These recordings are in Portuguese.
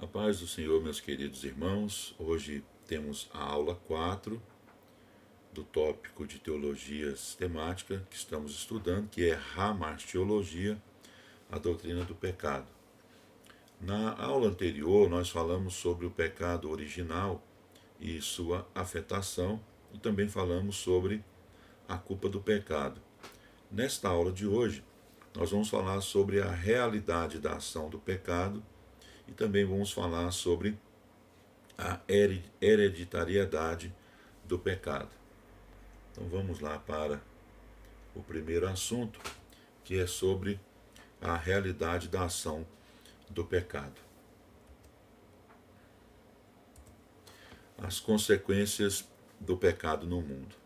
A paz do Senhor, meus queridos irmãos. Hoje temos a aula 4 do tópico de teologia sistemática que estamos estudando, que é Hamartiologia, a doutrina do pecado. Na aula anterior, nós falamos sobre o pecado original e sua afetação, e também falamos sobre a culpa do pecado. Nesta aula de hoje, nós vamos falar sobre a realidade da ação do pecado e também vamos falar sobre a hereditariedade do pecado. Então vamos lá para o primeiro assunto, que é sobre a realidade da ação do pecado. As consequências do pecado no mundo.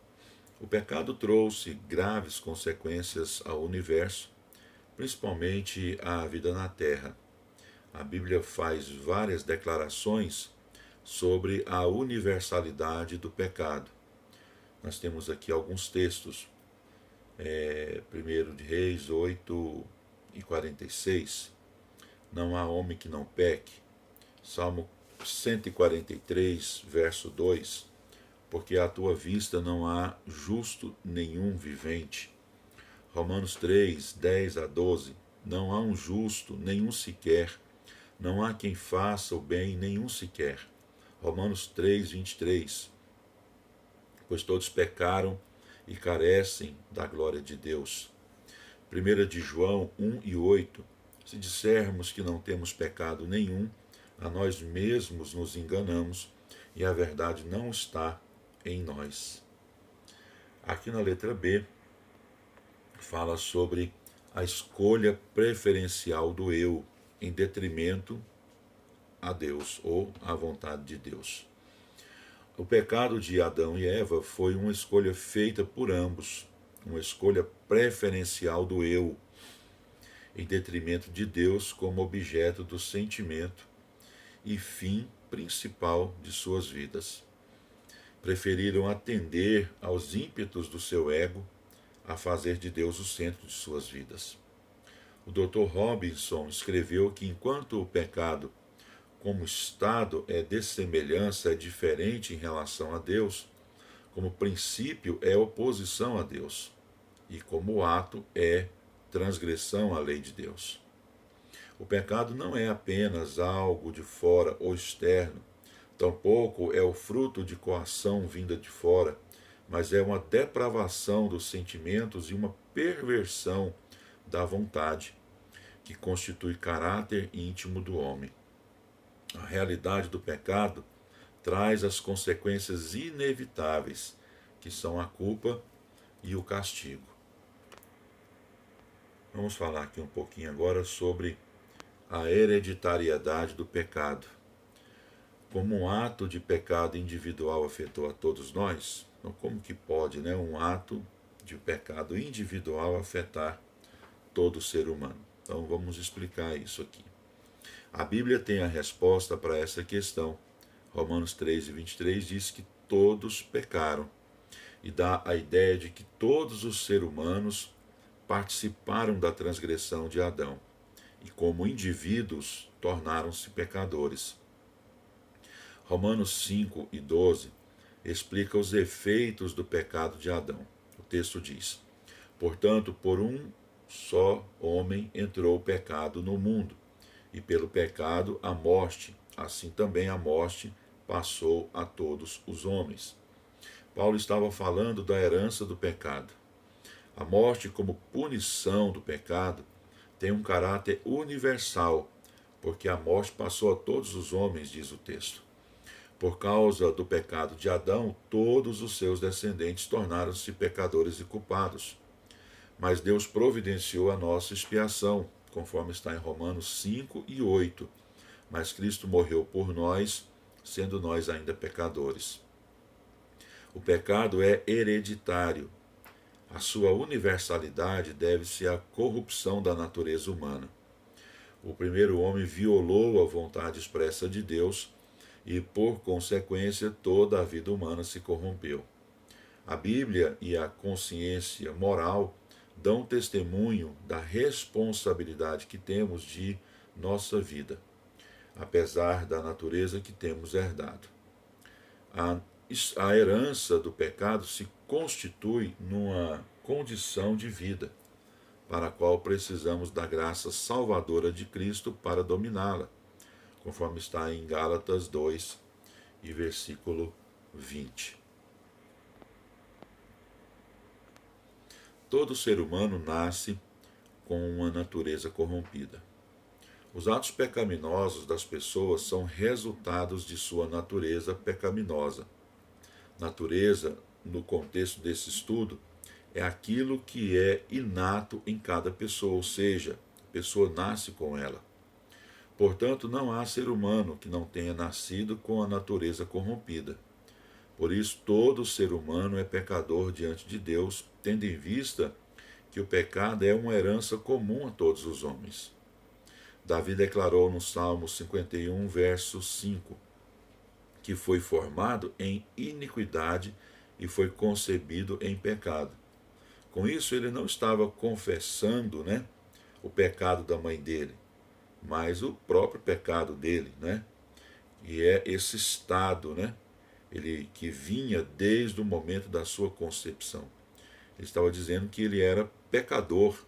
O pecado trouxe graves consequências ao universo, principalmente à vida na Terra. A Bíblia faz várias declarações sobre a universalidade do pecado. Nós temos aqui alguns textos. 1 de Reis 8:46. Não há homem que não peque. Salmo 143, verso 2. Porque à tua vista não há justo nenhum vivente. Romanos 3, 10-12. Não há um justo, nenhum sequer. Não há quem faça o bem, nenhum sequer. Romanos 3, 23. Pois todos pecaram e carecem da glória de Deus. 1 de João 1:8. Se dissermos que não temos pecado nenhum, a nós mesmos nos enganamos e a verdade não está em nós. Aqui na letra B, fala sobre a escolha preferencial do eu em detrimento a Deus ou à vontade de Deus. O pecado de Adão e Eva foi uma escolha feita por ambos, uma escolha preferencial do eu, em detrimento de Deus como objeto do sentimento e fim principal de suas vidas. Preferiram atender aos ímpetos do seu ego a fazer de Deus o centro de suas vidas. O Dr. Robinson escreveu que enquanto o pecado como estado é dessemelhança, é diferente em relação a Deus, como princípio é oposição a Deus, e como ato é transgressão à lei de Deus. O pecado não é apenas algo de fora ou externo, tampouco é o fruto de coação vinda de fora, mas é uma depravação dos sentimentos e uma perversão da vontade, que constitui caráter íntimo do homem. A realidade do pecado traz as consequências inevitáveis, que são a culpa e o castigo. Vamos falar aqui um pouquinho agora sobre a hereditariedade do pecado. Como um ato de pecado individual afetou a todos nós, então como que pode, um ato de pecado individual afetar todo ser humano? Então vamos explicar isso aqui. A Bíblia tem a resposta para essa questão. Romanos 3:23 diz que todos pecaram e dá a ideia de que todos os seres humanos participaram da transgressão de Adão e, como indivíduos, tornaram-se pecadores. Romanos 5:12 explica os efeitos do pecado de Adão. O texto diz: portanto, por um só homem entrou o pecado no mundo, e pelo pecado a morte, assim também a morte passou a todos os homens. Paulo estava falando da herança do pecado. A morte, como punição do pecado, tem um caráter universal, porque a morte passou a todos os homens, diz o texto. Por causa do pecado de Adão, todos os seus descendentes tornaram-se pecadores e culpados. Mas Deus providenciou a nossa expiação, conforme está em Romanos 5:8. Mas Cristo morreu por nós, sendo nós ainda pecadores. O pecado é hereditário. A sua universalidade deve-se à corrupção da natureza humana. O primeiro homem violou a vontade expressa de Deus e, por consequência, toda a vida humana se corrompeu. A Bíblia e a consciência moral dão testemunho da responsabilidade que temos de nossa vida. apesar da natureza que temos herdado. A herança do pecado se constitui numa condição de vida, para a qual precisamos da graça salvadora de Cristo para dominá-la, conforme está em Gálatas 2 e versículo 20. Todo ser humano nasce com uma natureza corrompida. Os atos pecaminosos das pessoas são resultados de sua natureza pecaminosa. Natureza, no contexto desse estudo, é aquilo que é inato em cada pessoa, ou seja, a pessoa nasce com ela. Portanto, não há ser humano que não tenha nascido com a natureza corrompida. Por isso, todo ser humano é pecador diante de Deus, tendo em vista que o pecado é uma herança comum a todos os homens. Davi declarou no Salmo 51, verso 5, que foi formado em iniquidade e foi concebido em pecado. Com isso, ele não estava confessando, o pecado da mãe dele, mas o próprio pecado dele, E é esse estado, ele que vinha desde o momento da sua concepção. Ele estava dizendo que ele era pecador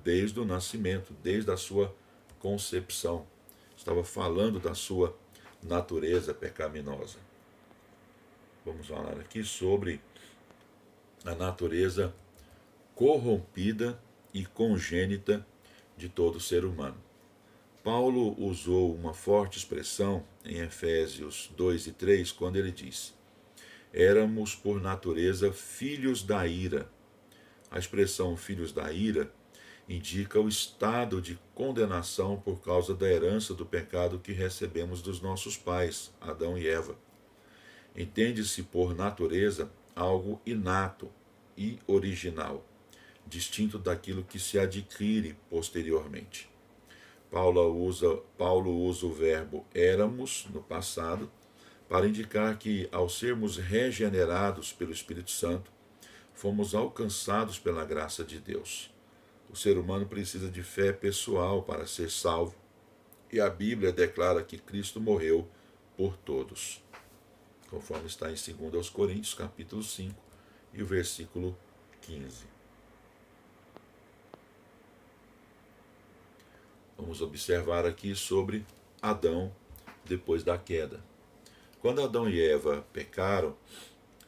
desde o nascimento, desde a sua concepção. Estava falando da sua natureza pecaminosa. Vamos falar aqui sobre a natureza corrompida e congênita de todo ser humano. Paulo usou uma forte expressão em Efésios 2 e 3, quando ele diz: éramos por natureza filhos da ira. A expressão filhos da ira indica o estado de condenação por causa da herança do pecado que recebemos dos nossos pais, Adão e Eva. Entende-se por natureza algo inato e original, distinto daquilo que se adquire posteriormente. Paulo usa o verbo éramos no passado para indicar que, ao sermos regenerados pelo Espírito Santo, fomos alcançados pela graça de Deus. O ser humano precisa de fé pessoal para ser salvo, e a Bíblia declara que Cristo morreu por todos, conforme está em 2 Coríntios, capítulo 5, e o versículo 15. Vamos observar aqui sobre Adão depois da queda. Quando Adão e Eva pecaram,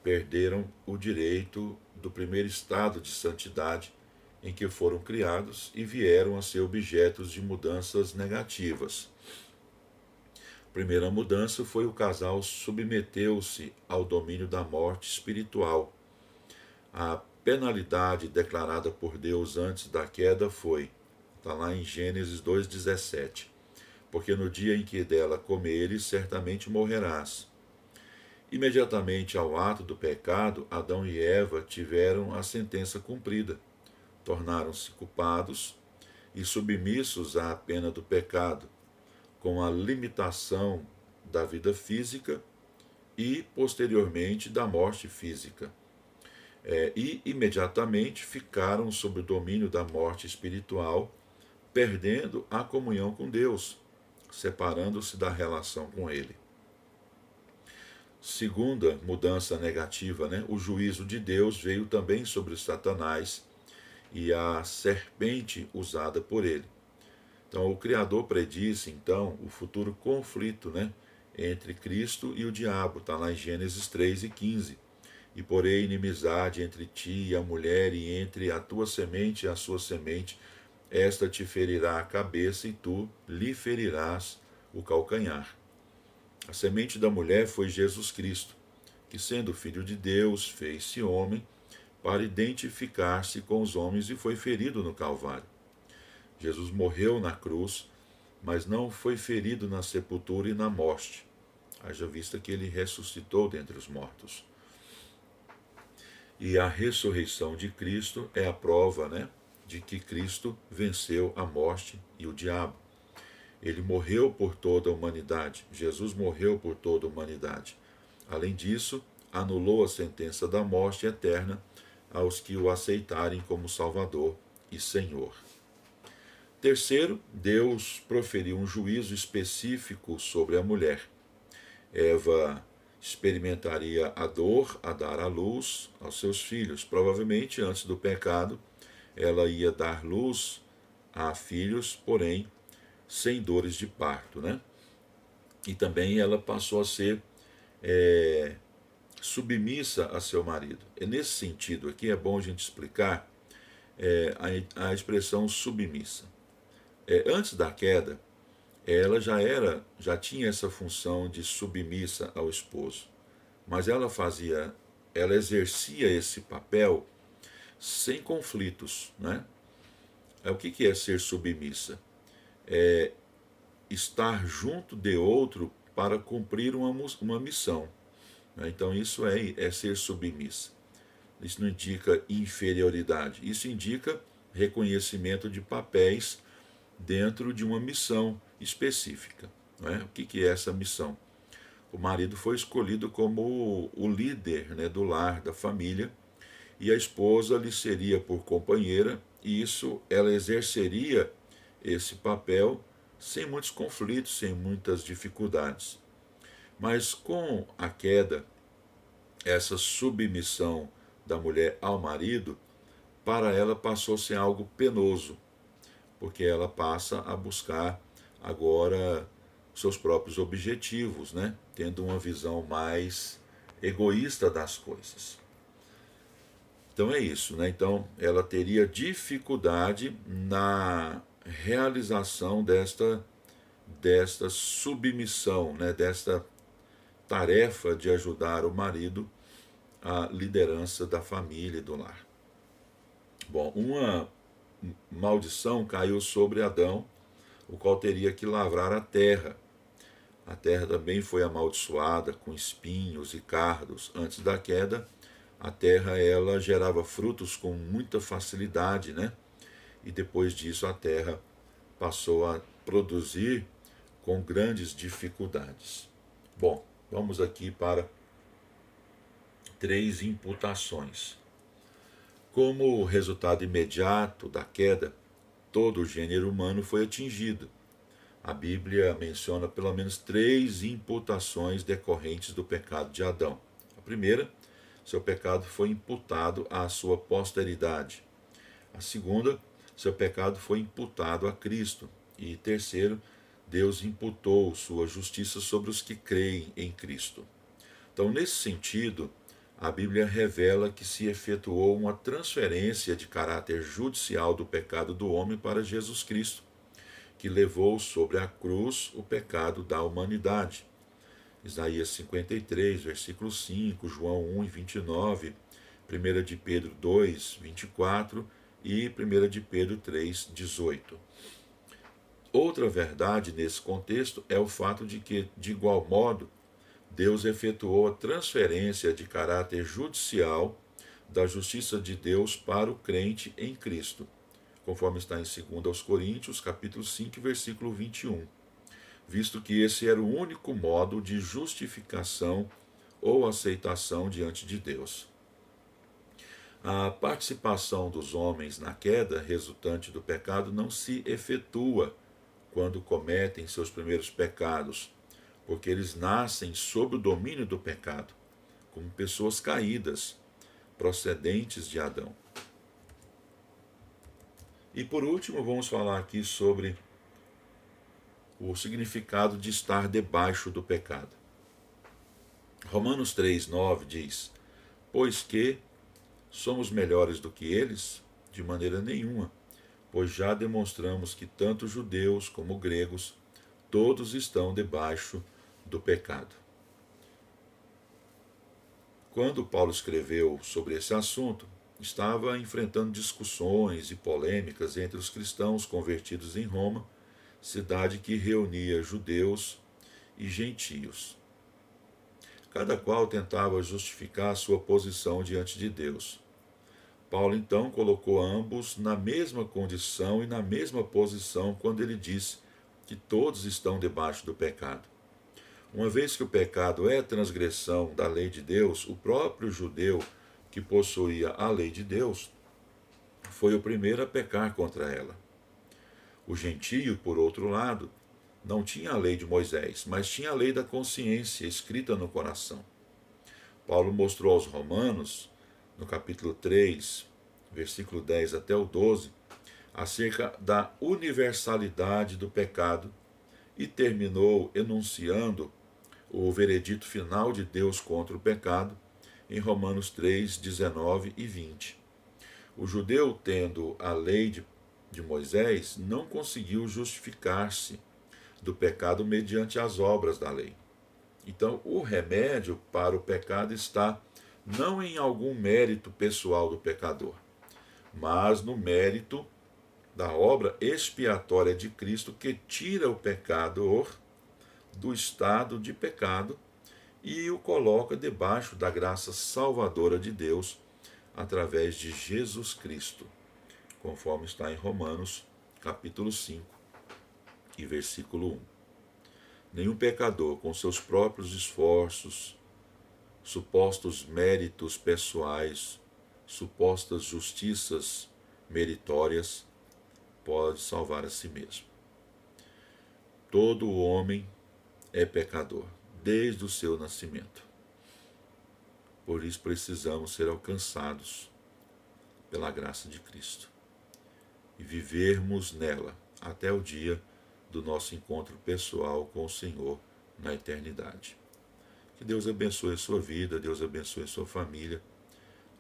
perderam o direito do primeiro estado de santidade em que foram criados e vieram a ser objetos de mudanças negativas. A primeira mudança foi o casal submeteu-se ao domínio da morte espiritual. A penalidade declarada por Deus antes da queda foi, está lá em Gênesis 2,17, porque no dia em que dela comeres, certamente morrerás. Imediatamente ao ato do pecado, Adão e Eva tiveram a sentença cumprida. Tornaram-se culpados e submissos à pena do pecado, com a limitação da vida física e, posteriormente, da morte física. E imediatamente ficaram sob o domínio da morte espiritual, perdendo a comunhão com Deus, separando-se da relação com Ele. Segunda mudança negativa, o juízo de Deus veio também sobre Satanás e a serpente usada por ele. Então, o Criador predisse, então, o futuro conflito, entre Cristo e o diabo, está lá em Gênesis 3 e 15. E porém inimizade entre ti e a mulher, e entre a tua semente e a sua semente, esta te ferirá a cabeça e tu lhe ferirás o calcanhar. A semente da mulher foi Jesus Cristo, que, sendo filho de Deus, fez-se homem para identificar-se com os homens e foi ferido no Calvário. Jesus morreu na cruz, mas não foi ferido na sepultura e na morte, haja vista que ele ressuscitou dentre os mortos. E a ressurreição de Cristo é a prova, de que Cristo venceu a morte e o diabo. Ele morreu por toda a humanidade. Jesus morreu por toda a humanidade. Além disso, anulou a sentença da morte eterna aos que o aceitarem como Salvador e Senhor. Terceiro, Deus proferiu um juízo específico sobre a mulher. Eva experimentaria a dor a dar à luz aos seus filhos. Provavelmente, antes do pecado, ela ia dar luz a filhos, porém, sem dores de parto, né? E também ela passou a ser submissa a seu marido. E nesse sentido aqui é bom a gente explicar a expressão submissa. Antes da queda, ela já tinha essa função de submissa ao esposo, mas ela exercia esse papel sem conflitos, né? O que é ser submissa? Estar junto de outro para cumprir uma missão, né? Então isso é ser submissa. Isso não indica inferioridade, isso indica reconhecimento de papéis dentro de uma missão específica, não é? O que é essa missão? O marido foi escolhido como o líder, né, do lar, da família, e a esposa lhe seria por companheira, e isso ela exerceria esse papel sem muitos conflitos, sem muitas dificuldades. Mas com a queda, essa submissão da mulher ao marido, para ela passou a ser algo penoso, porque ela passa a buscar agora seus próprios objetivos, né? Tendo uma visão mais egoísta das coisas. Então é isso, né? Então ela teria dificuldade na realização desta submissão, né? Desta tarefa de ajudar o marido à liderança da família e do lar. Bom, uma maldição caiu sobre Adão, o qual teria que lavrar a terra. A terra também foi amaldiçoada com espinhos e cardos. Antes da queda, a terra ela gerava frutos com muita facilidade, né? E depois disso a terra passou a produzir com grandes dificuldades. Bom, vamos aqui para 3 imputações. Como resultado imediato da queda, todo o gênero humano foi atingido. A Bíblia menciona pelo menos 3 imputações decorrentes do pecado de Adão. A primeira, seu pecado foi imputado à sua posteridade. A segunda, seu pecado foi imputado a Cristo. E terceiro, Deus imputou sua justiça sobre os que creem em Cristo. Então, nesse sentido, a Bíblia revela que se efetuou uma transferência de caráter judicial do pecado do homem para Jesus Cristo, que levou sobre a cruz o pecado da humanidade. Isaías 53, versículo 5, João 1 e 29, 1 de Pedro 2, 24 e 1 de Pedro 3, 18. Outra verdade nesse contexto é o fato de que, de igual modo, Deus efetuou a transferência de caráter judicial da justiça de Deus para o crente em Cristo, conforme está em 2 Coríntios, capítulo 5, versículo 21, visto que esse era o único modo de justificação ou aceitação diante de Deus. A participação dos homens na queda resultante do pecado não se efetua quando cometem seus primeiros pecados, porque eles nascem sob o domínio do pecado, como pessoas caídas, procedentes de Adão. E por último, vamos falar aqui sobre o significado de estar debaixo do pecado. Romanos 3,9 diz: pois que somos melhores do que eles? De maneira nenhuma, pois já demonstramos que tanto judeus como gregos, todos estão debaixo do pecado. Quando Paulo escreveu sobre esse assunto, estava enfrentando discussões e polêmicas entre os cristãos convertidos em Roma, cidade que reunia judeus e gentios. Cada qual tentava justificar sua posição diante de Deus. Paulo então colocou ambos na mesma condição e na mesma posição quando ele disse que todos estão debaixo do pecado. Uma vez que o pecado é transgressão da lei de Deus, o próprio judeu que possuía a lei de Deus foi o primeiro a pecar contra ela. O gentio, por outro lado, não tinha a lei de Moisés, mas tinha a lei da consciência escrita no coração. Paulo mostrou aos Romanos, no capítulo 3, versículo 10 até o 12, acerca da universalidade do pecado e terminou enunciando o veredito final de Deus contra o pecado em Romanos 3, 19 e 20. O judeu, tendo a lei de Moisés, não conseguiu justificar-se do pecado mediante as obras da lei. Então, o remédio para o pecado está não em algum mérito pessoal do pecador, mas no mérito da obra expiatória de Cristo que tira o pecador do estado de pecado e o coloca debaixo da graça salvadora de Deus através de Jesus Cristo, conforme está em Romanos, capítulo 5 e versículo 1. Nenhum pecador, com seus próprios esforços, supostos méritos pessoais, supostas justiças meritórias, pode salvar a si mesmo. Todo homem é pecador, desde o seu nascimento. Por isso precisamos ser alcançados pela graça de Cristo e vivermos nela até o dia do nosso encontro pessoal com o Senhor na eternidade. Que Deus abençoe a sua vida, Deus abençoe a sua família,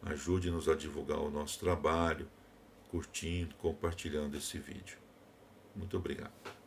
ajude-nos a divulgar o nosso trabalho, curtindo, compartilhando esse vídeo. Muito obrigado.